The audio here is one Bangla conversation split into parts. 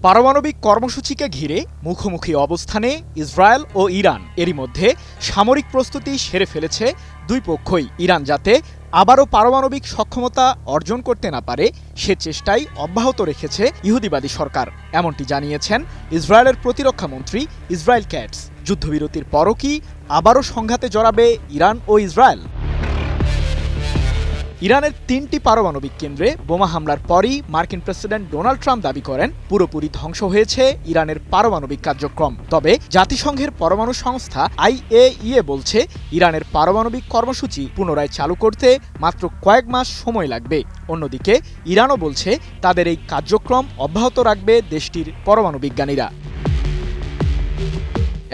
পারমাণবিক কর্মসূচিকে ঘিরে মুখোমুখি অবস্থানে ইসরায়েল ও ইরান। এরই মধ্যে সামরিক প্রস্তুতি সেরে ফেলেছে দুই পক্ষই। ইরান যাতে আবারও পারমাণবিক সক্ষমতা অর্জন করতে না পারে সে চেষ্টাই অব্যাহত রেখেছে ইহুদিবাদী সরকার, এমনটি জানিয়েছেন ইসরায়েলের প্রতিরক্ষা মন্ত্রী ইসরায়েল ক্যাটস। যুদ্ধবিরতির পরও কি আবারও সংঘাতে জড়াবে ইরান ও ইসরায়েল? ইরানের ৩টি পারমাণবিক কেন্দ্রে বোমা হামলার পরই মার্কিন প্রেসিডেন্ট ডোনাল্ড ট্রাম্প দাবি করেন পুরোপুরি ধ্বংস হয়েছে ইরানের পারমাণবিক কার্যক্রম। তবে জাতিসংঘের পরমাণু সংস্থা IAEA বলছে ইরানের পারমাণবিক কর্মসূচি পুনরায় চালু করতে মাত্র কয়েক মাস সময় লাগবে। অন্যদিকে ইরানও বলছে তাদের এই কার্যক্রম অব্যাহত রাখবে দেশটির পরমাণু বিজ্ঞানীরা।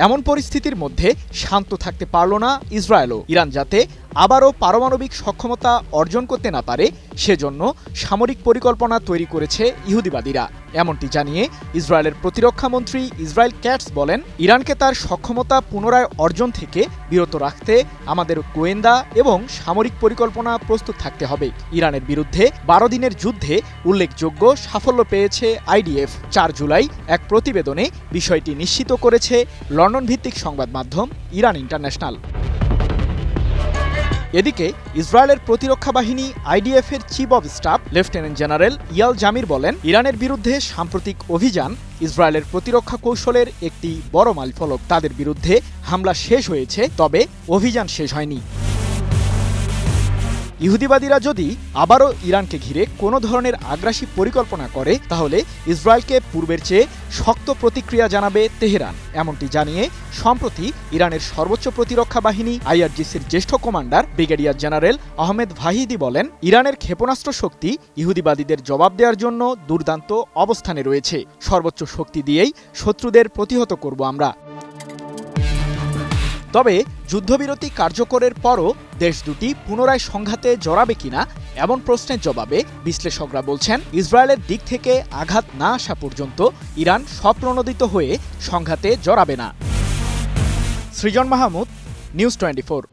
এমন পরিস্থিতির মধ্যে শান্ত থাকতে পারল না ইসরায়েলও। ইরান যাতে আবারও পারমাণবিক সক্ষমতা অর্জন করতে না পারে সেজন্য সামরিক পরিকল্পনা তৈরি করেছে ইহুদিবাদীরা, এমনটি জানিয়ে ইসরায়েলের প্রতিরক্ষা মন্ত্রী ইসরায়েল ক্যাটস বলেন, ইরানকে তার সক্ষমতা পুনরায় অর্জন থেকে বিরত রাখতে আমাদের গোয়েন্দা এবং সামরিক পরিকল্পনা প্রস্তুত থাকতে হবে। ইরানের বিরুদ্ধে 12 দিনের যুদ্ধে উল্লেখযোগ্য সাফল্য পেয়েছে IDF। 4 জুলাই এক প্রতিবেদনে বিষয়টি নিশ্চিত করেছে লন্ডন ভিত্তিক সংবাদ মাধ্যম ইরান ইন্টারন্যাশনাল। এদিকে ইসরায়েলের প্রতিরক্ষা বাহিনী IDF এর chief of staff lieutenant general Eyal Zamir বলেন, ইরানের বিরুদ্ধে সাম্প্রতিক অভিযান ইসরায়েলের প্রতিরক্ষা কৌশলের একটি বড় মাইলফলক। তাদের বিরুদ্ধে হামলা শেষ হয়েছে, তবে অভিযান শেষ হয়নি। ইহুদিবাদীরা যদি আবারও ইরানকে ঘিরে কোনো ধরনের আগ্রাসী পরিকল্পনা করে তাহলে ইসরায়েলকে পূর্বের চেয়ে শক্ত প্রতিক্রিয়া জানাবে তেহরান, এমনটি জানিয়ে সম্প্রতি ইরানের সর্বোচ্চ প্রতিরক্ষা বাহিনী IRGCর জ্যেষ্ঠ commander brigadier general Ahmed Vahidi বলেন, ইরানের ক্ষেপণাস্ত্র শক্তি ইহুদিবাদীদের জবাব দেওয়ার জন্য দুর্দান্ত অবস্থানে রয়েছে। সর্বোচ্চ শক্তি দিয়েই শত্রুদের প্রতিহত করব আমরা। তবে যুদ্ধবিরতি কার্যকরের পরও দেশ দুটি পুনরায় সংঘাতে জড়াবে কিনা এমন প্রশ্নের জবাবে বিশ্লেষকরা বলছেন, ইসরায়েলের দিক থেকে আঘাত না আসা পর্যন্ত ইরান স্বপ্রণোদিত হয়ে সংঘাতে জড়াবে না। সৃজন মাহমুদ, নিউজ 24।